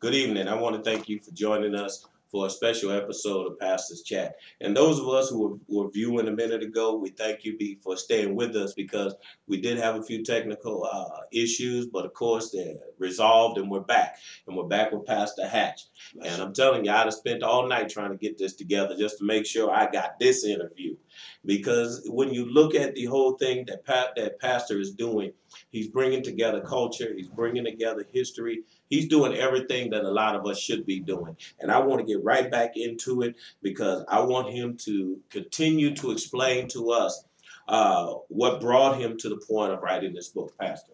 Good evening. I want to thank you for joining us for a special episode of Pastor's Chat. And those of us who were viewing a minute ago, we thank you for staying with us because we did have a few technical issues, but of course they're resolved and we're back. And we're back with Pastor Hatch. And I'm telling you, I'd have spent all night trying to get this together just to make sure I got this interview. Because when you look at the whole thing that Pastor is doing, he's bringing together culture, he's bringing together history, he's doing everything that a lot of us should be doing. And I want to get right back into it because I want him to continue to explain to us what brought him to the point of writing this book, Pastor.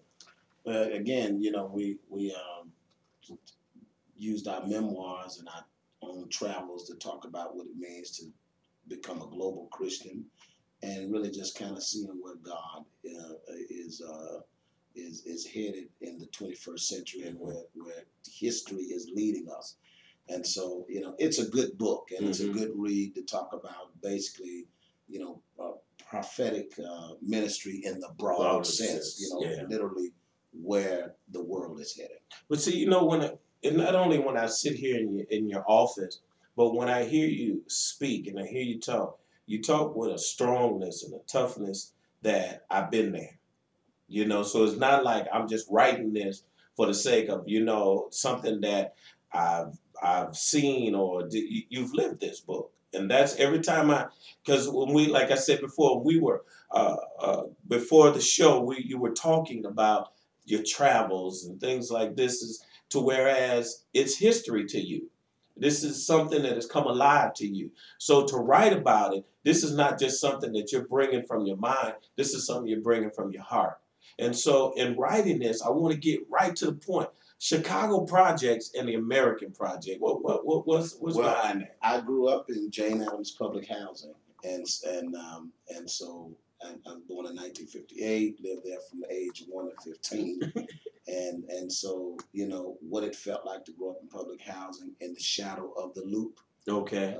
Again, we used our memoirs and our own travels to talk about what it means to become a global Christian, and really just kind of seeing where God is headed in the 21st century and where history is leading us. And so, it's a good book and it's a good read to talk about basically, prophetic ministry in the broad sense, literally where the world is headed. But see, not only when I sit here in your office, but when I hear you speak and I hear you talk with a strongness and a toughness that I've been there. So it's not like I'm just writing this for the sake of, something that I've seen or you've lived this book. And that's every time because when like I said before, we were, before the show, you were talking about your travels and things like this whereas it's history to you. This is something that has come alive to you. So to write about it, this is not just something that you're bringing from your mind. This is something you're bringing from your heart. And so in writing this, I want to get right to the point. Chicago projects and the American project. What's behind that? I grew up in Jane Addams public housing, and so I'm born in 1958. Lived there from age 1 to 15, and so what it felt like to grow up in public housing in the shadow of the Loop. Okay.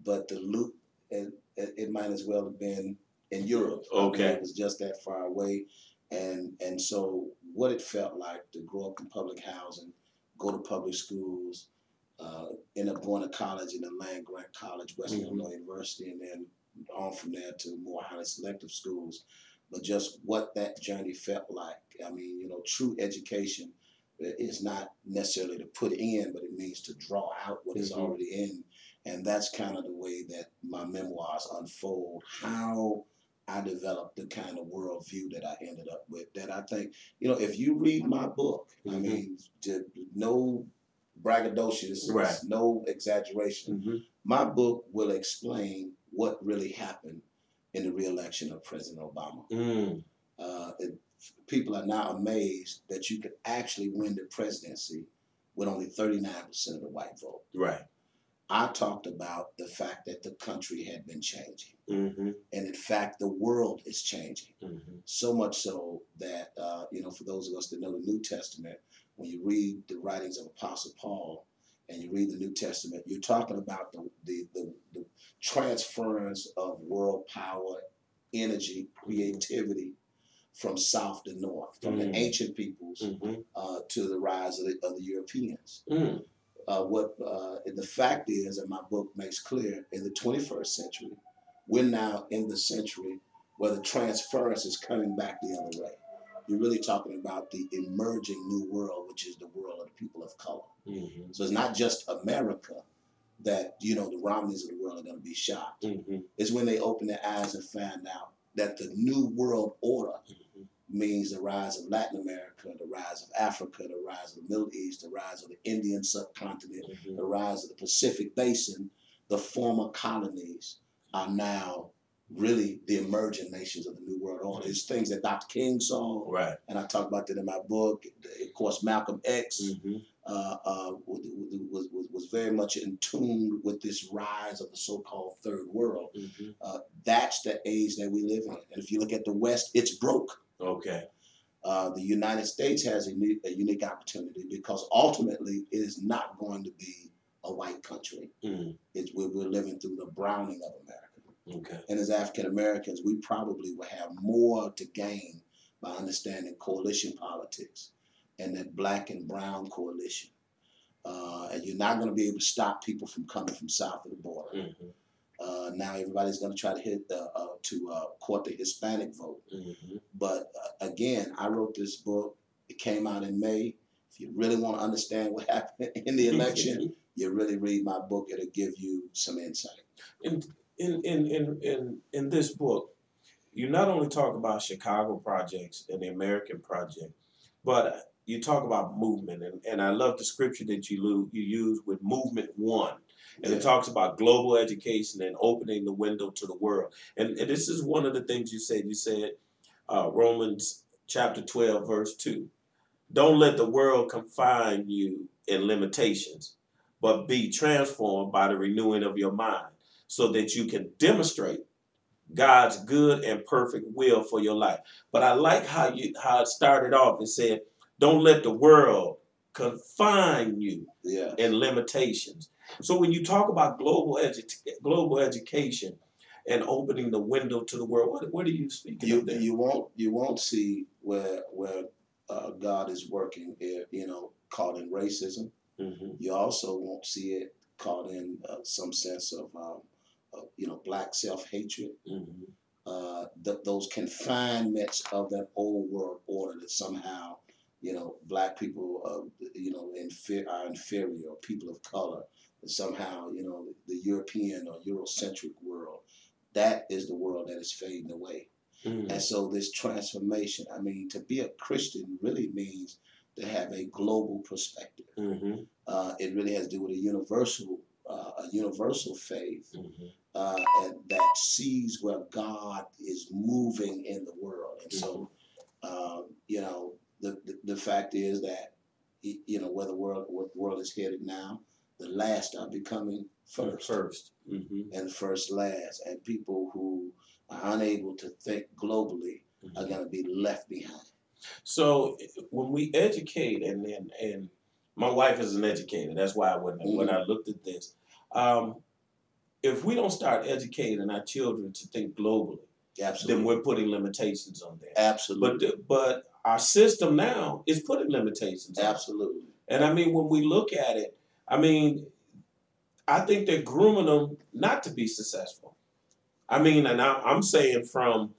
But the Loop, it might as well have been in Europe. Okay. It was just that far away. And so what it felt like to grow up in public housing, go to public schools, end up going to college in the land grant college, Western Illinois University, and then on from there to more highly selective schools. But just what that journey felt like. I mean, true education is not necessarily to put in, but it means to draw out what is already in. And that's kind of the way that my memoirs unfold, how I developed the kind of worldview that I ended up with. That I think, if you read my book, I mean, no braggadocious, right. No exaggeration. My book will explain what really happened in the re-election of President Obama. People are now amazed that you could actually win the presidency with only 39% of the white vote. Right. I talked about the fact that the country had been changing. And in fact, the world is changing. So much so that, for those of us that know the New Testament, when you read the writings of Apostle Paul and you read the New Testament, you're talking about the transference of world power, energy, creativity from south to north, from the ancient peoples to the rise of the Europeans. The fact is, and my book makes clear, in the 21st century, we're now in the century where the transference is coming back the other way. You're really talking about the emerging new world, which is the world of the people of color. So it's not just America that, the Romneys of the world are going to be shocked. It's when they open their eyes and find out that the new world order means the rise of Latin America, the rise of Africa, the rise of the Middle East, the rise of the Indian subcontinent, the rise of the Pacific Basin. The former colonies are now really the emerging nations of the New World Order. It's things that Dr. King saw, right? And I talk about that in my book. Of course, Malcolm X was very much in tune with this rise of the so-called Third World. That's the age that we live in. And if you look at the West, it's broke. Okay. The United States has a unique opportunity because ultimately it is not going to be a white country. We're living through the browning of America. Okay. And as African Americans, we probably will have more to gain by understanding coalition politics and that black and brown coalition. and you're not going to be able to stop people from coming from south of the border. Mm-hmm. Now everybody's going to try to court the Hispanic vote. Mm-hmm. But again, I wrote this book. It came out in May. If you really want to understand what happened in the election, you really read my book. It'll give you some insight. In this book, you not only talk about Chicago projects and the American project, but you talk about movement. And I love the scripture that you use with movement one. And it talks about global education and opening the window to the world. And this is one of the things you said. You said, Romans chapter 12, verse 2. Don't let the world confine you in limitations, but be transformed by the renewing of your mind so that you can demonstrate God's good and perfect will for your life. But I like how it started off. It said, don't let the world confine you in limitations. So when you talk about global education and opening the window to the world, what are you speaking of there? You won't see where God is working, caught in racism. Mm-hmm. You also won't see it caught in some sense of black self-hatred. Mm-hmm. Those confinements of that old world order that somehow, black people, are inferior, or people of color, and somehow, the European or Eurocentric world, that is the world that is fading away. Mm-hmm. And so this transformation, to be a Christian really means to have a global perspective. Mm-hmm. It really has to do with a universal faith. Mm-hmm. And that sees where God is moving in the world. And so, the fact is that, where the world is headed now, the last are becoming first. Mm-hmm. And first last. And people who are unable to think globally are going to be left behind. So when we educate, and my wife is an educator, that's why when I looked at this, if we don't start educating our children to think globally, then we're putting limitations on them. Absolutely. But our system now is putting limitations on them. Absolutely. And when we look at it, I think they're grooming them not to be successful. And I'm saying from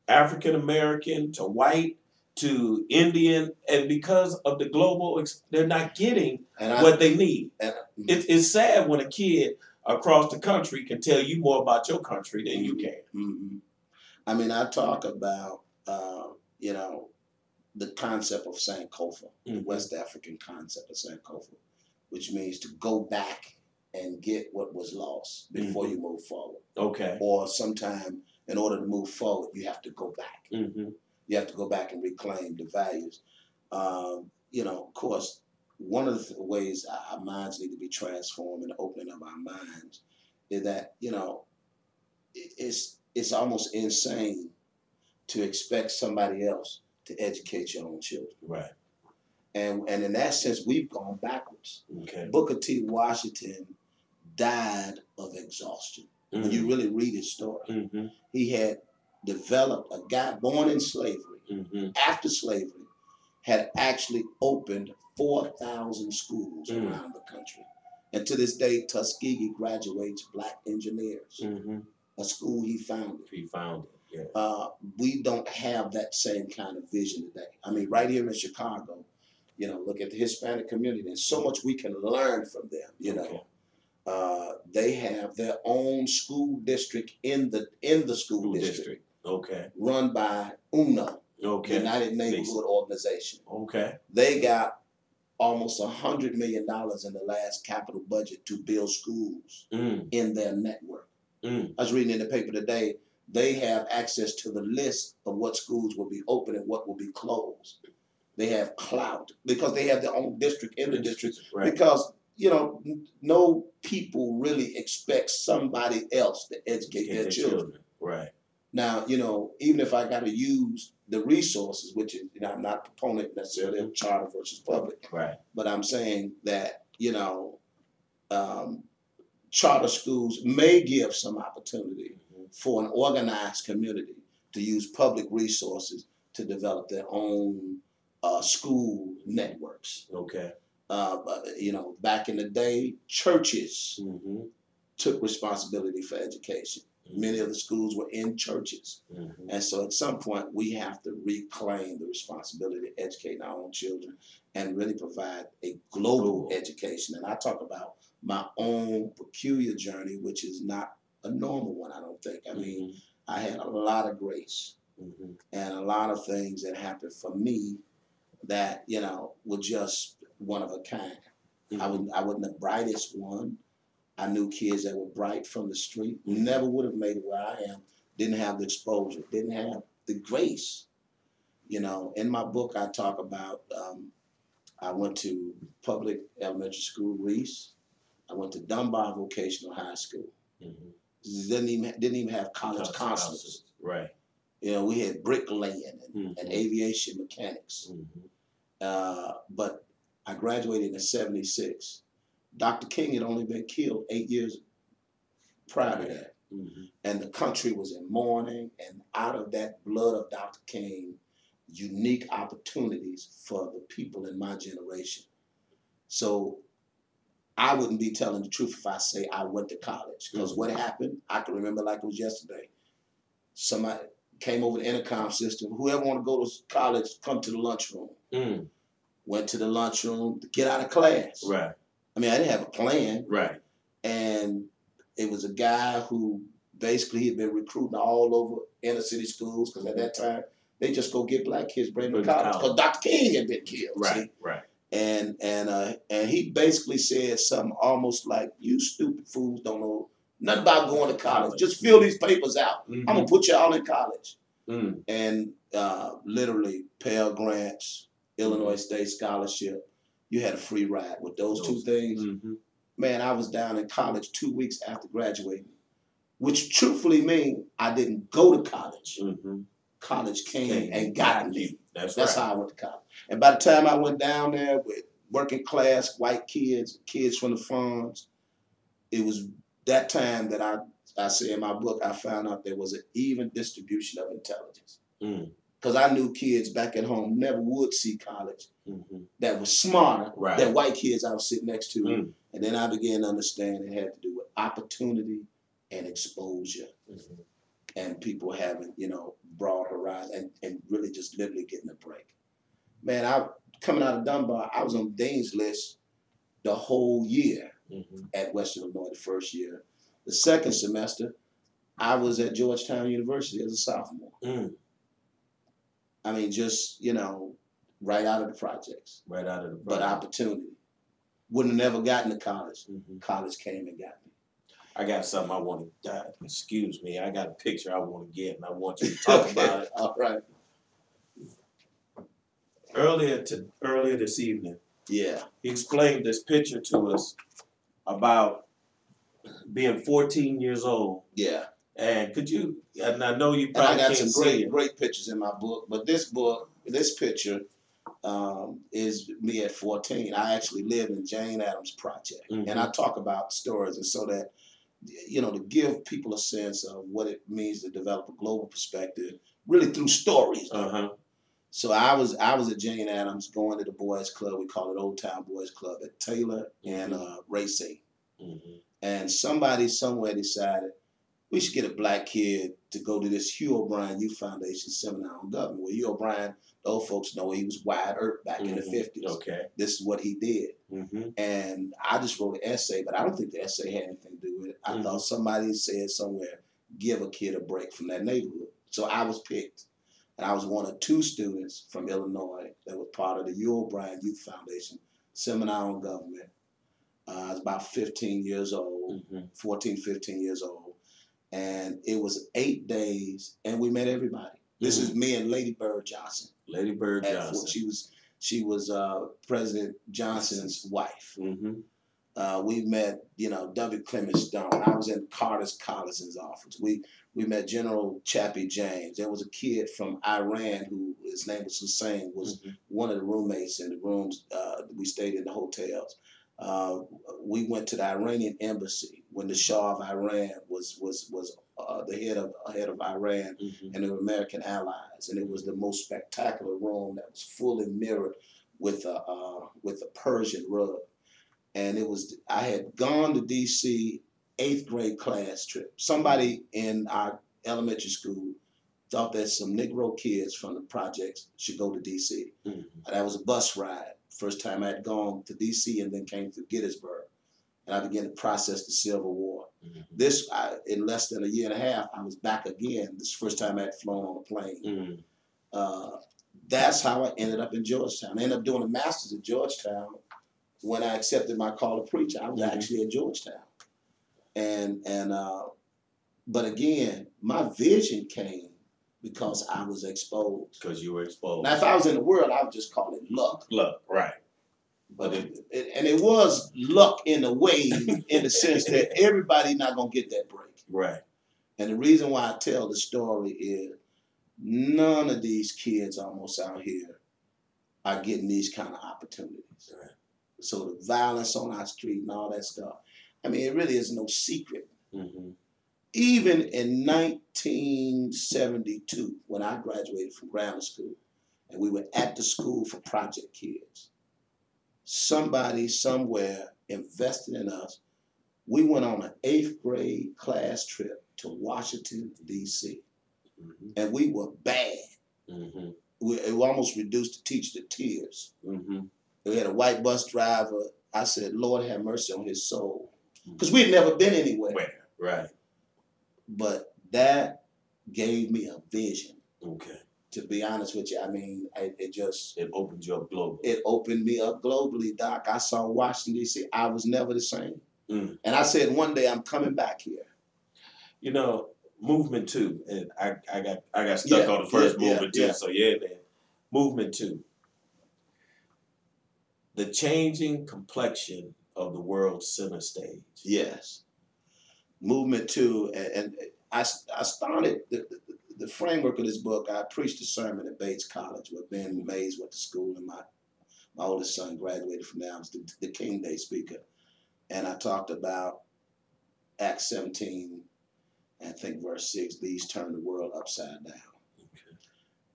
African American to white to Indian, and because of the global, they're not getting what they need. It's sad when a kid across the country can tell you more about your country than you can. Mm-hmm. I talk about, the concept of Sankofa, the West African concept of Sankofa, which means to go back and get what was lost before you move forward. Okay. Or sometime in order to move forward, you have to go back. Mm-hmm. You have to go back and reclaim the values. Of course, one of the ways our minds need to be transformed and opening of our minds is that, it's almost insane to expect somebody else to educate your own children. Right. And in that sense, we've gone backwards. Okay. Booker T. Washington died of exhaustion. When you really read his story, he had developed, a guy born in slavery, after slavery, had actually opened 4,000 schools around the country. And to this day, Tuskegee graduates black engineers, a school he founded. Yeah. We don't have that same kind of vision today. Right here in Chicago, look at the Hispanic community. There's so much we can learn from them, Okay. They have their own school district in the school district. Okay. Run by UNO, okay. United Neighborhood Organization. Okay. They got almost $100 million in the last capital budget to build schools in their network. I was reading in the paper today, they have access to the list of what schools will be open and what will be closed. They have clout because they have their own district in the district. Right. Because, no people really expect somebody else to educate their children. Right. Now, even if I got to use the resources, which is, I'm not a proponent necessarily of charter versus public. Right. But I'm saying that, charter schools may give some opportunity for an organized community to use public resources to develop their own school networks. Okay. Back in the day, churches took responsibility for education. Many of the schools were in churches. And so at some point, we have to reclaim the responsibility of educating our own children and really provide a global education. And I talk about my own peculiar journey, which is not a normal one, I don't think. I mean, I had a lot of grace and a lot of things that happened for me that, were just one of a kind. I wasn't the brightest one. I knew kids that were bright from the street, never would have made it where I am, didn't have the exposure, didn't have the grace. In my book, I talk about I went to public elementary school, Reese. I went to Dunbar Vocational High School. Didn't even have college counselors. Right. We had bricklaying and aviation mechanics. But I graduated in '76. Dr. King had only been killed 8 years prior to that. And the country was in mourning, and out of that blood of Dr. King, unique opportunities for the people in my generation. So I wouldn't be telling the truth if I say I went to college, because what happened, I can remember like it was yesterday. Somebody came over the intercom system. Whoever want to go to college, come to the lunchroom. Went to the lunchroom to get out of class. Right. I mean, I didn't have a plan. Right. And it was a guy who basically he had been recruiting all over inner city schools, because at that time they just go get black kids, bring them to college, because Dr. King had been killed. Right. See? Right. And he basically said something almost like, "You stupid fools don't know nothing about going to college. Just fill these papers out. I'm gonna put you all in college." And literally Pell Grants, Illinois State Scholarship. You had a free ride with those two things. Man, I was down in college 2 weeks after graduating, which truthfully means I didn't go to college. College came and got me. That's right. How I went to college. And by the time I went down there with working class white kids, kids from the farms, it was that time that I say in my book, I found out there was an even distribution of intelligence. Because I knew kids back at home never would see college that was smarter than white kids I was sitting next to. And then I began to understand it had to do with opportunity and exposure. And people having, broad horizon and really just literally getting a break. Man, coming out of Dunbar, I was on Dean's list the whole year at Western Illinois the first year. The second semester, I was at Georgetown University as a sophomore. I mean, just, right out of the projects. Right out of the projects. But opportunity. Wouldn't have never gotten to college. College came and got me. I got something I want to, excuse me, I got a picture I want to get, and I want you to talk about it. All right. Earlier this evening, he explained this picture to us about being 14 years old. Yeah. And and I know you probably can't see it. I got some great pictures in my book, but this picture is me at 14. I actually lived in Jane Addams Project. And I talk about stories, and so that, to give people a sense of what it means to develop a global perspective, really through stories. So I was at Jane Addams, going to the boys club. We call it Old Town Boys Club at Taylor and Racine. And somebody somewhere decided we should get a black kid to go to this Hugh O'Brien Youth Foundation seminar on government. Well, Hugh O'Brien, the old folks know he was wide earth back in the 50s. Okay. This is what he did. And I just wrote an essay, but I don't think the essay had anything to do with it. I thought somebody said somewhere, give a kid a break from that neighborhood. So I was picked. And I was one of 2 students from Illinois that was part of the Hugh O'Brien Youth Foundation seminar on government. I was about 15 years old, 14, 15 years old. And it was 8 days, and we met everybody. This is me and Lady Bird Johnson. Lady Bird Johnson. She was President Johnson's wife. We met, W. Clement Stone. I was in Carter Collinson's office. We met General Chappie James. There was a kid from Iran who his name was Hussein, was one of the roommates in the rooms. We stayed in the hotels. We went to the Iranian embassy when the Shah of Iran was the head of Iran and the American allies, and it was the most spectacular room that was fully mirrored with a Persian rug, and I had gone to D.C. 8th grade class trip. Somebody in our elementary school thought that some Negro kids from the projects should go to D.C. That was a bus ride. First time I had gone to D.C. and then came to Gettysburg, and I began to process the Civil War. In less than a year and a half, I was back again. This is the first time I had flown on a plane. That's how I ended up in Georgetown. I ended up doing a master's at Georgetown. When I accepted my call to preach, I was actually at Georgetown. But again, my vision came because I was exposed. Because you were exposed. Now, if I was in the world, I would just call it luck. Luck, right. But it was luck in a way, in the sense that everybody not going to get that break. Right. And the reason why I tell the story is none of these kids almost out here are getting these kind of opportunities. Right. So the violence on our street and all that stuff, I mean, it really is no secret. Even in 1972, when I graduated from grammar school, and we were at the school for project kids, somebody somewhere invested in us. We went on an 8th-grade class trip to Washington, D.C., and we were bad. It almost reduced the teacher to tears. We had a white bus driver. I said, Lord have mercy on his soul. Because we'd never been anywhere. Right. But that gave me a vision. Okay. To be honest with you, I mean, it opened you up globally. It opened me up globally, Doc. I saw Washington, D.C. I was never the same. And I said, one day I'm coming back here. You know, movement 2, and I got stuck on the first movement 2. So man. Movement 2. The changing complexion of the world's center stage. Yes. Movement 2, and I started the framework of this book. I preached a sermon at Bates College where Ben Mays went to school, and my oldest son graduated from there. I was the King Day speaker. And I talked about Acts 17, and I think verse 6, these turn the world upside down.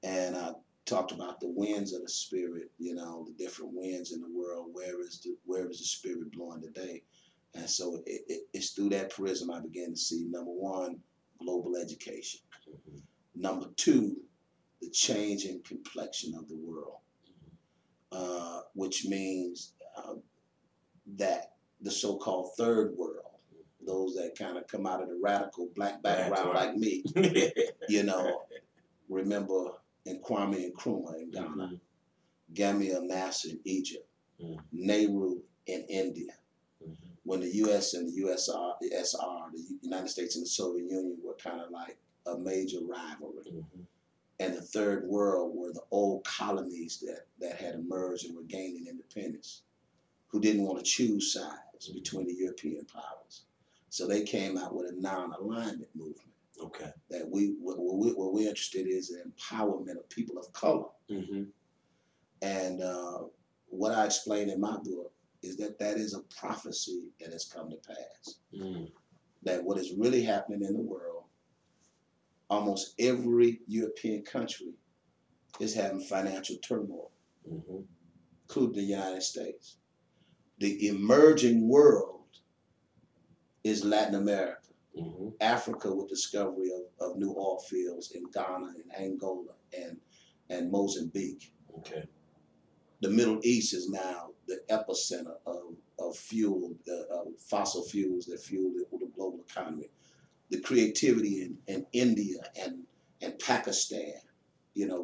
And I talked about the winds of the Spirit, you know, the different winds in the world. Where is the Spirit blowing today? And so it's through that prism I began to see, number 1, global education. Number 2, the changing complexion of the world, which means that the so-called third world, those that kind of come out of the radical black background like me, you know, remember in Kwame Nkrumah in Ghana, Gamaliel Nasser in Egypt, Nehru in India. When the U.S. and the USSR, the United States and the Soviet Union were kind of like a major rivalry. And the third world were the old colonies that had emerged and were gaining independence, who didn't want to choose sides between the European powers. So they came out with a non-alignment movement. Okay. That what we're interested in is the empowerment of people of color. And what I explain in my book is that is a prophecy that has come to pass. That what is really happening in the world, almost every European country is having financial turmoil, including the United States. The emerging world is Latin America. Africa with discovery of new oil fields in Ghana and Angola and Mozambique. The Middle East is now the epicenter of fuel, fossil fuels that fuel the global economy. The creativity in India and Pakistan, you know,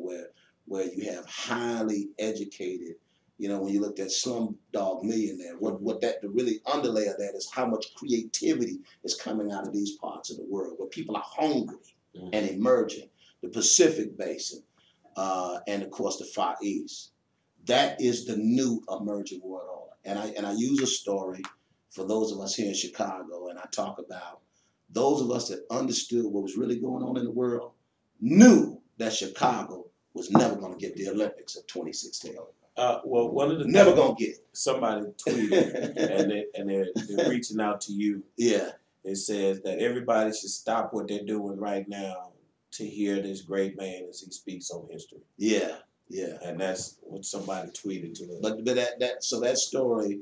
where you have highly educated, you know, when you looked at Slumdog Millionaire, what that the really underlay of that is how much creativity is coming out of these parts of the world where people are hungry and emerging. The Pacific Basin, and of course the Far East. That is the new emerging world order. And I use a story for those of us here in Chicago, and I talk about those of us that understood what was really going on in the world knew that Chicago was never going to get the Olympics of 2016. Well, one of the never gonna get it. Somebody tweeted, and they're reaching out to you. Yeah, it says that everybody should stop what they're doing right now to hear this great man as he speaks on history. Yeah, Yeah. And that's what somebody tweeted to us. But that story.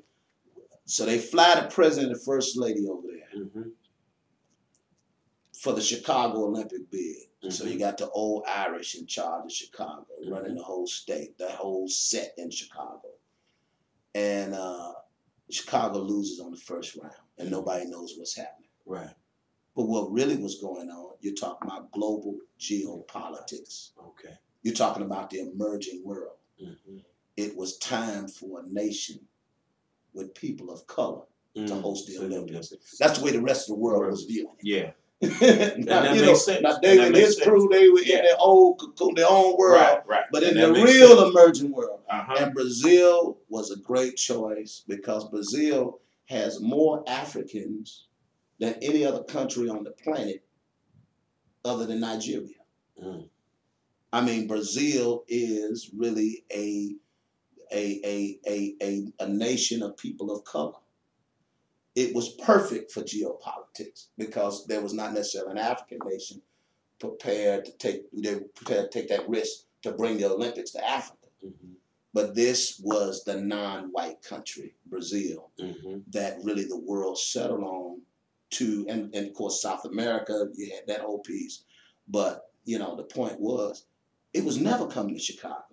So they fly the president and the first lady over there for the Chicago Olympic bid. So you got the old Irish in charge of Chicago, running the whole state, the whole set in Chicago. And Chicago loses on the first round, and nobody knows what's happening. Right. But what really was going on, you're talking about global geopolitics. Okay. You're talking about the emerging world. It was time for a nation with people of color to host the Olympics. That's the way the rest of the world was viewing it. Yeah. Now, now David and his crew, they were in their own world, but in the real emerging world. And Brazil was a great choice because Brazil has more Africans than any other country on the planet other than Nigeria. I mean, Brazil is really a nation of people of color. It was perfect for geopolitics because there was not necessarily an African nation prepared to take that risk to bring the Olympics to Africa. But this was the non-white country, Brazil, that really the world settled on to, and of course South America, you had that whole piece. But the point was, it was never coming to Chicago.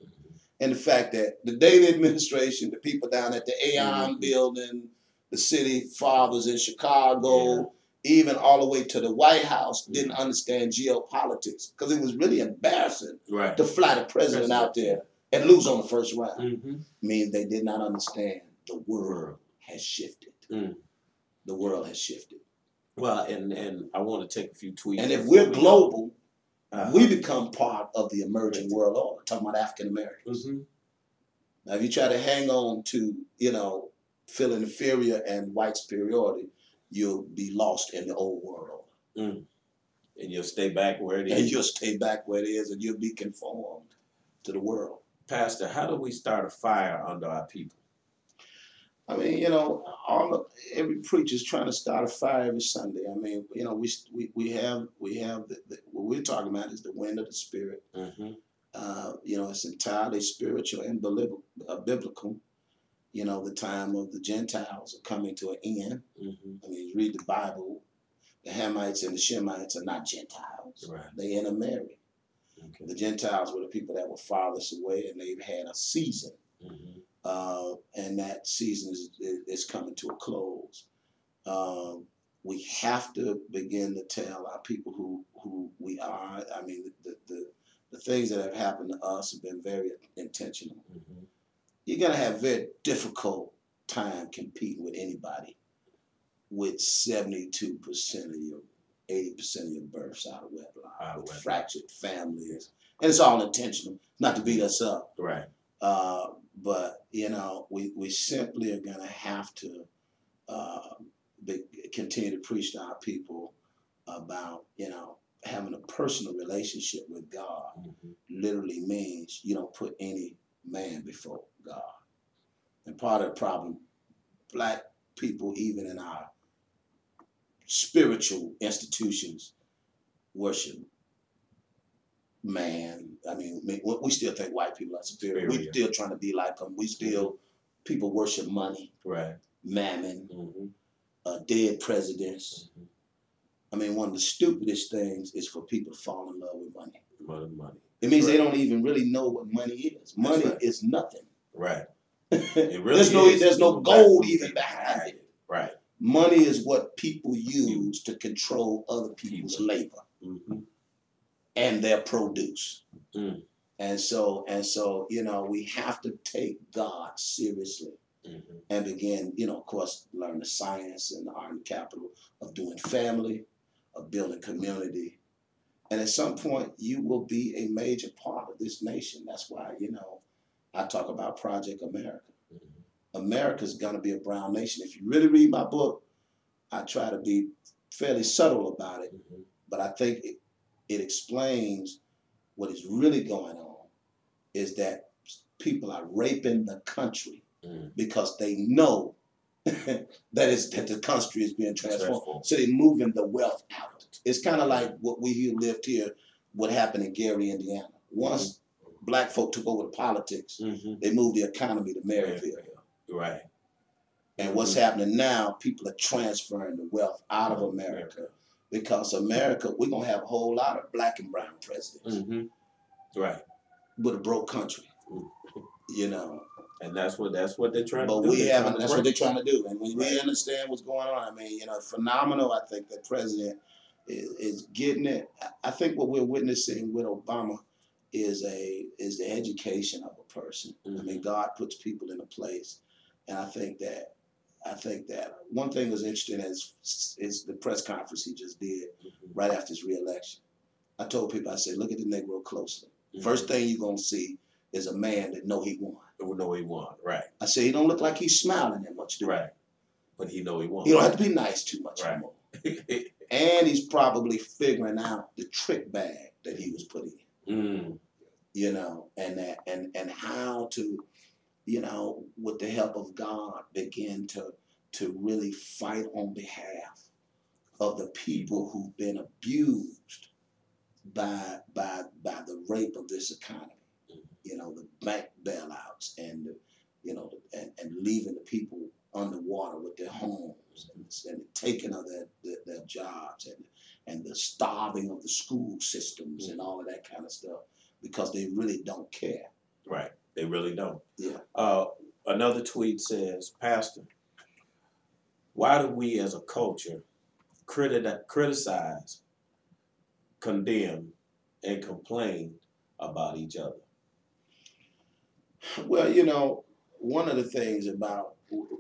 And the fact that the Daley administration, the people down at the Aon building, the city fathers in Chicago, even all the way to the White House, didn't understand geopolitics because it was really embarrassing to fly the president out there and lose on the first round. I mean, they did not understand the world has shifted. The world has shifted. Well, and I want to take a few tweets. And if we're global, we become part of the emerging world order. Talking about African Americans. Now, if you try to hang on to, feel inferior and white superiority, you'll be lost in the old world order. And you'll stay back where it is. And you'll stay back where it is, and you'll be conformed to the world. Pastor, how do we start a fire under our people? I mean, every preacher's trying to start a fire every Sunday. I mean, we have what we're talking about is the wind of the Spirit. It's entirely spiritual and biblical. The time of the Gentiles are coming to an end. I mean, you read the Bible, the Hamites and the Shemites are not Gentiles. They intermarry. The Gentiles were the people that were farthest away, and they've had a season. And that season is coming to a close. We have to begin to tell our people who we are. I mean, the things that have happened to us have been very intentional. You're going to have a very difficult time competing with anybody with 72% of your 80% of your births out of wedlock, with fractured families. And it's all intentional, not to beat us up. But, we simply are going to have to continue to preach to our people about, having a personal relationship with God. Literally means you don't put any man before God. And part of the problem, black people, even in our spiritual institutions, worship man. I mean, we still think white people are superior. We're still trying to be like them. People worship money, mammon, dead presidents. I mean, one of the stupidest things is for people to fall in love with money. Money. It means they don't even really know what money is. Money is nothing. It really there's no gold even behind it. Money is what people use to control other people's labor and their produce. And so, we have to take God seriously and begin, of course, learn the science and the art and capital of doing family, of building community. And at some point, you will be a major part of this nation. That's why, I talk about Project America. America's going to be a brown nation. If you really read my book, I try to be fairly subtle about it, but I think it explains what is really going on is that people are raping the country because they know that the country is being transformed. So they're moving the wealth out. It's kind of like what we lived here, what happened in Gary, Indiana. Once black folk took over the politics, they moved the economy to Maryville. Right. And what's happening now, people are transferring the wealth out of America because America, we're going to have a whole lot of black and brown presidents. Right. With a broke country. You know. And that's what they're trying to do. But we haven't, that's what they're trying to do. And when we understand what's going on, I mean, you know, phenomenal. I think the president is getting it. I think what we're witnessing with Obama is the education of a person. I mean, God puts people in a place. And I think that one thing was interesting is the press conference he just did right after his reelection. I told people, I said, look at the Negro closely. First thing you're going to see is a man that know he won. Know he won, right. I said, he don't look like he's smiling that much, do he? Right. But he know he won. He don't have to be nice too much anymore. And he's probably figuring out the trick bag that he was put in. You know, and how to, you know, with the help of God, begin to really fight on behalf of the people who've been abused by the rape of this economy. You know, the bank bailouts and and leaving the people underwater with their homes and the taking of their jobs and the starving of the school systems and all of that kind of stuff because they really don't care. Right. They really don't. Yeah. Another tweet says, Pastor, why do we as a culture criticize, condemn, and complain about each other? Well, you know, one of the things about,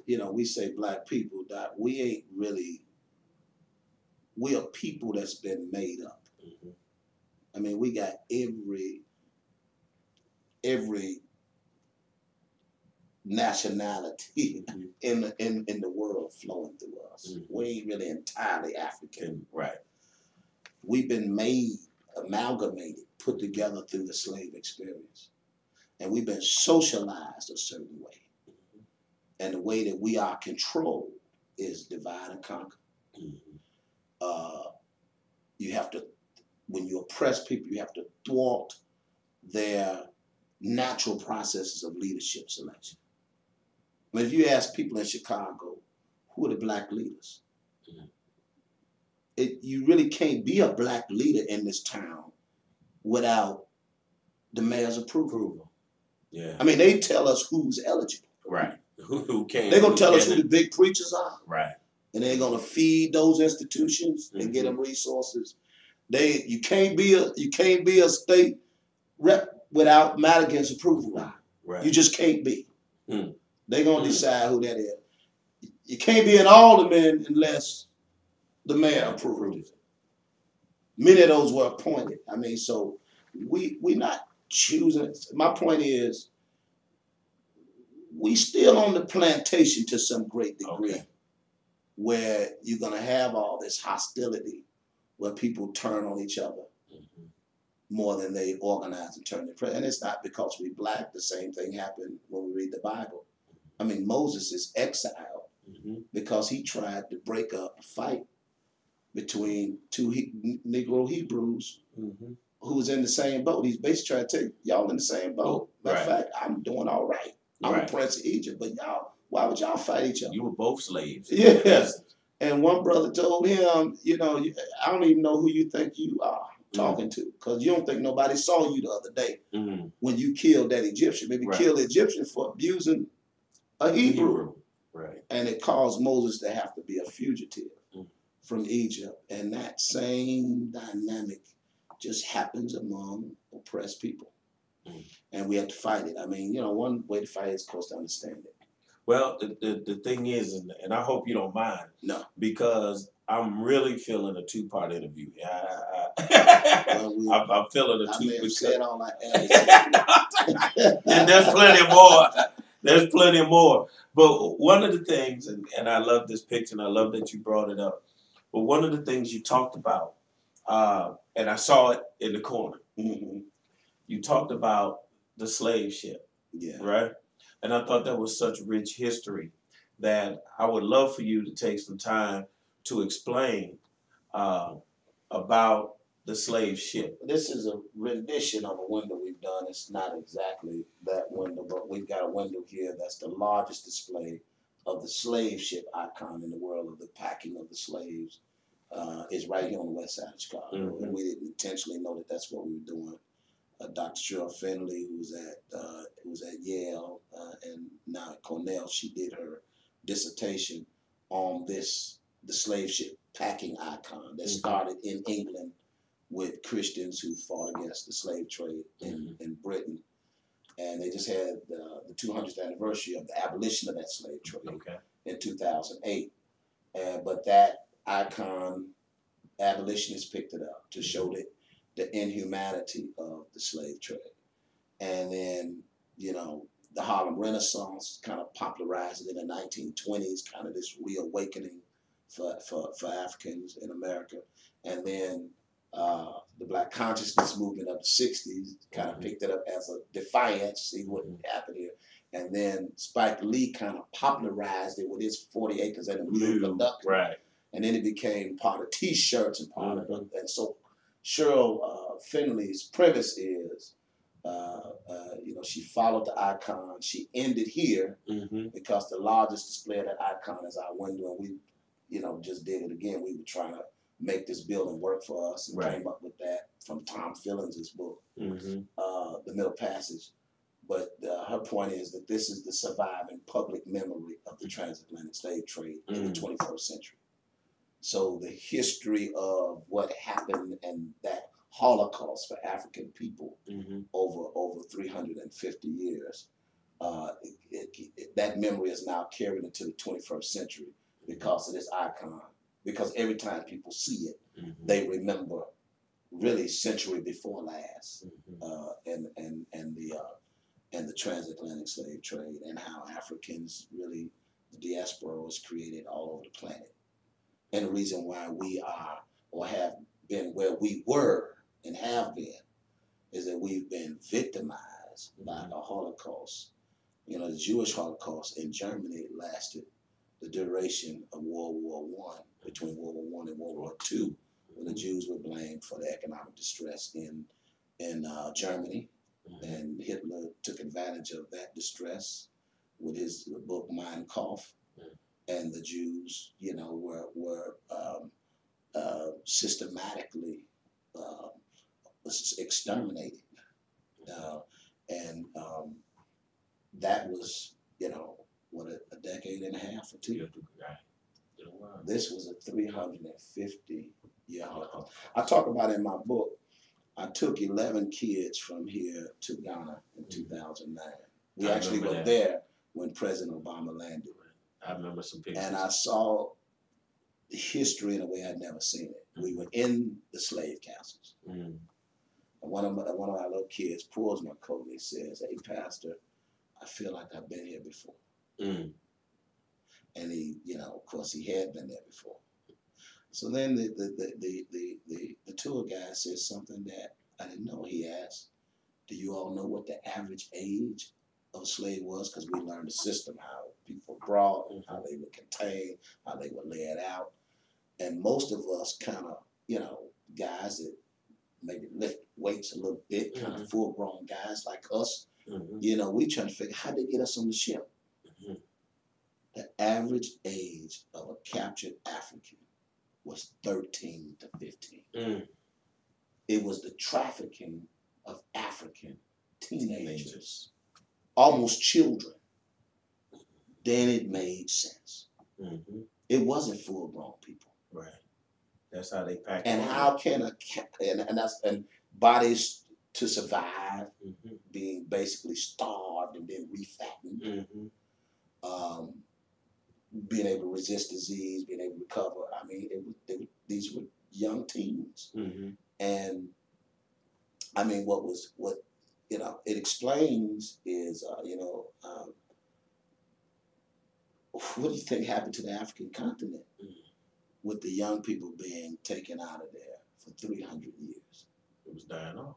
you know, we say black people, that we ain't really, we are people that's been made up. I mean, we got every nationality in the world flowing through us. We ain't really entirely African. Right. We've been made, amalgamated, put together through the slave experience. And we've been socialized a certain way. And the way that we are controlled is divide and conquer. You have to, when you oppress people, you have to thwart their natural processes of leadership selection. I mean, if you ask people in Chicago, who are the black leaders? You really can't be a black leader in this town without the mayor's approval. Yeah. I mean, they tell us who's eligible. Right. Who can't. They're going to tell us who the big preachers are. Right. And they're going to feed those institutions and get them resources. You can't be a state rep without Madigan's approval. Right. You just can't be. They're going to decide who that is. You can't be an alderman unless the mayor approves. Many of those were appointed. I mean, so we're not choosing. My point is, we still on the plantation to some great degree, where you're going to have all this hostility, where people turn on each other more than they organize and turn their. And it's not because we black. The same thing happened when we read the Bible. I mean, Moses is exiled because he tried to break up a fight between two Negro Hebrews who was in the same boat. He's basically trying to tell you, y'all in the same boat. Matter of fact, I'm doing all right. I'm a prince of Egypt, but y'all, why would y'all fight each other? You were both slaves. Yeah. And one brother told him, you know, I don't even know who you think you are talking to, because you don't think nobody saw you the other day when you killed that Egyptian. Maybe killed the Egyptian for abusing a Hebrew. Right. And it caused Moses to have to be a fugitive from Egypt. And that same dynamic just happens among oppressed people. And we have to fight it. I mean, you know, one way to fight it is, of course, to understand it. Well, the thing is, and I hope you don't mind, because I'm really feeling a two-part interview. I'm feeling a two. I may have said all I had. And there's plenty more. There's plenty more. But one of the things, and I love this picture, and I love that you brought it up. But one of the things you talked about, and I saw it in the corner. You talked about the slave ship, right? And I thought that was such rich history that I would love for you to take some time to explain about the slave ship? This is a rendition of a window we've done. It's not exactly that window, but we've got a window here that's the largest display of the slave ship icon in the world of the packing of the slaves. Is right here on the west side of Chicago. Mm-hmm. And we didn't intentionally know that that's what we were doing. Dr. Cheryl Finley, who was at Yale and now at Cornell, she did her dissertation on the slave ship packing icon that started in England with Christians who fought against the slave trade in Britain. And they just had the 200th anniversary of the abolition of that slave trade in 2008. But that icon, abolitionists picked it up to show the inhumanity of the slave trade. And then, you know, the Harlem Renaissance kind of popularized it in the 1920s, kind of this reawakening for Africans in America. And then the Black consciousness movement of the 60s kind of picked it up as a defiance, see what happened here. And then Spike Lee kind of popularized it with his 40 Acres and a Mule Conductor. Right. And then it became part of T-shirts and part of it. And so Cheryl Finley's premise is, you know, she followed the icon. She ended here because the largest display of that icon is our window. And we, you know, just did it again. We were trying to make this building work for us and came up with that from Tom Fillins' book, The Middle Passage. But her point is that this is the surviving public memory of the transatlantic slave trade in the 21st century. So the history of what happened and that Holocaust for African people over 350 years, that memory is now carried into the 21st century because of this icon. Because every time people see it, they remember really century before last, and the transatlantic slave trade and how Africans really, the diaspora was created all over the planet. And the reason why we are or have been where we were and have been is that we've been victimized by a Holocaust. You know, the Jewish Holocaust in Germany lasted the duration of World War I, between World War I and World War II, when the Jews were blamed for the economic distress in Germany. And Hitler took advantage of that distress with his book Mein Kampf. And the Jews, you know, were systematically exterminated, and that was, you know, what a decade and a half or two. This was a 350-year Holocaust. I talk about in my book. I took 11 kids from here to Ghana in 2009. We actually were there when President Obama landed. I remember some pictures. And I saw the history in a way I'd never seen it. We were in the slave castles. And one of our little kids pulls my coat and he says, "Hey, Pastor, I feel like I've been here before." And he, you know, of course, he had been there before. So then the tour guide says something that I didn't know. He asked, "Do you all know what the average age of a slave was?" Because we learned the system, how people were brought, how they were contained, how they were laid out. And most of us kind of, you know, guys that maybe lift weights a little bit, kind of full-grown guys like us, you know, we trying to figure how they get us on the ship. The average age of a captured African was 13 to 15. It was the trafficking of African teenagers, almost children. Then it made sense. It wasn't full-grown people. Right. That's how they pack. And how can and bodies to survive, being basically starved and then refattened, being able to resist disease, being able to recover. I mean, these were young teens. And I mean, what you know, it explains is, you know, what do you think happened to the African continent with the young people being taken out of there for 300 years? It was dying off.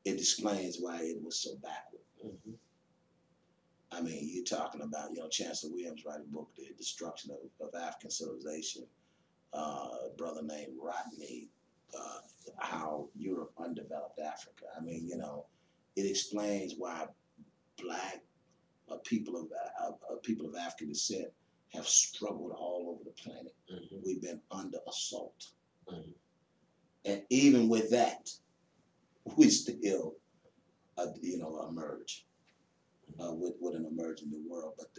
It explains why it was so backward. I mean, you're talking about, you know, Chancellor Williams wrote a book, The Destruction of African Civilization. A brother named Rodney how Europe undeveloped Africa. I mean, it explains why black people of African descent have struggled all over the planet. Mm-hmm. We've been under assault, Mm-hmm. and even with that, we still, emerge with an emerging new world. But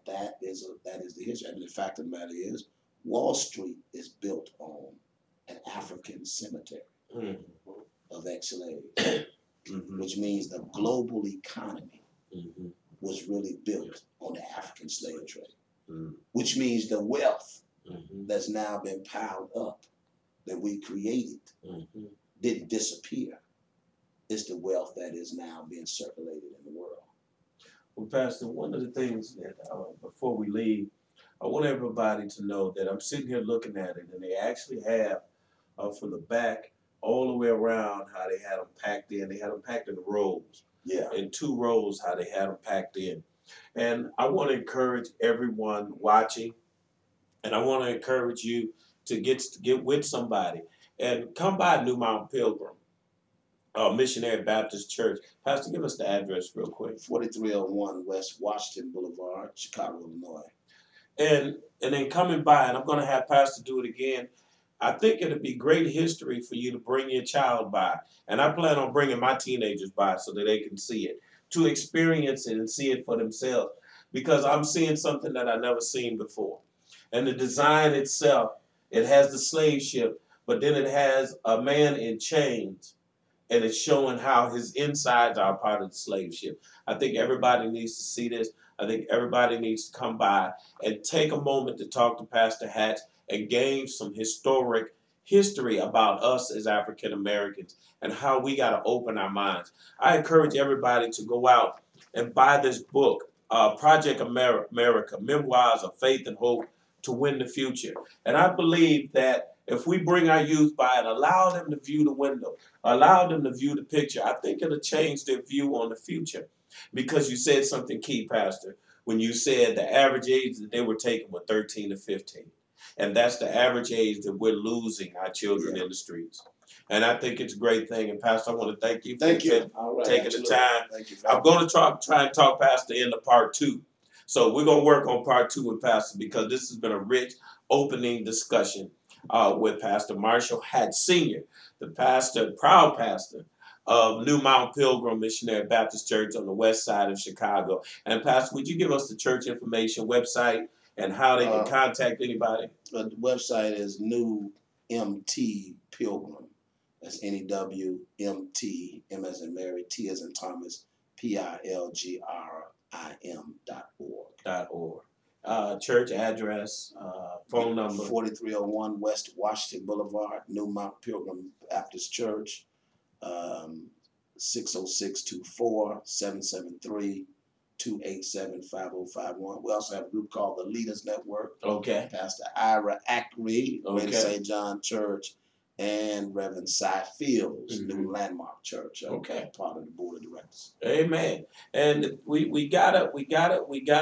that is the history. I mean, the fact of the matter is, Wall Street is built on an African cemetery Mm-hmm. of ex-slaves, Mm-hmm. which means the global economy Mm-hmm. was really built on the African slave trade, Mm-hmm. which means the wealth Mm-hmm. that's now been piled up that we created Mm-hmm. didn't disappear. It's the wealth that is now being circulated in the world. Well, Pastor, one of the things that before we leave, I want everybody to know that I'm sitting here looking at it, and they actually have from the back all the way around how they had them packed in. They had them packed in rows. Yeah. In 2 rows, how they had them packed in. And I want to encourage everyone watching, and I want to encourage you to get with somebody and come by New Mount Pilgrim Missionary Baptist Church. Pastor, give us the address real quick. 4301 West Washington Boulevard, Chicago, Illinois. And then coming by, and I'm going to have Pastor do it again. I think it'd be great history for you to bring your child by. And I plan on bringing my teenagers by so that they can see it, to experience it and see it for themselves. Because I'm seeing something that I've never seen before. And the design itself, it has the slave ship, but then it has a man in chains. And it's showing how his insides are part of the slave ship. I think everybody needs to see this. I think everybody needs to come by and take a moment to talk to Pastor Hatch and gain some history about us as African Americans and how we got to open our minds. I encourage everybody to go out and buy this book, Project America, Memoirs of Faith and Hope to Win the Future. And I believe that if we bring our youth by and allow them to view the window, allow them to view the picture, I think it'll change their view on the future. Because you said something key, Pastor, when you said the average age that they were taking was 13 to 15. And that's the average age that we're losing our children in the streets. And I think it's a great thing. And Pastor, I want to thank you for taking the time. Thank you. I'm going to try and talk Pastor into part 2. So we're going to work on part 2 with Pastor because this has been a rich opening discussion with Pastor Marshall Hatch Sr., the pastor, proud pastor of New Mount Pilgrim Missionary Baptist Church on the west side of Chicago. And Pastor, would you give us the church information, website, and how they can contact anybody? The website is New MT Pilgrim. That's NEWMT, M as in Mary, T as in Thomas, PILGRIM.org. Church address, phone number. 4301 West Washington Boulevard, New Mount Pilgrim Baptist Church, 606-773-287-5051. We also have a group called the Leaders Network. Okay. Pastor Ira Ackrey, Greater St. John Church, and Reverend Cy Fields, New Landmark Church. Part of the board of directors. Amen. And we gotta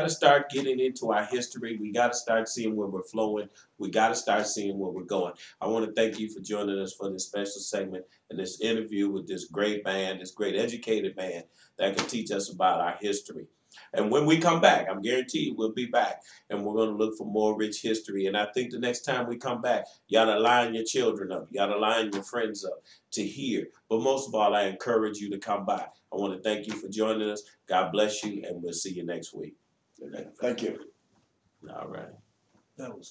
start getting into our history. We gotta start seeing where we're flowing. We gotta start seeing where we're going. I want to thank you for joining us for this special segment and this interview with this great man, this great educated man that can teach us about our history. And when we come back, I'm guaranteed we'll be back and we're going to look for more rich history. And I think the next time we come back, you got to line your children up. You got to line your friends up to hear. But most of all, I encourage you to come by. I want to thank you for joining us. God bless you, and we'll see you next week. Thank you. All right. That was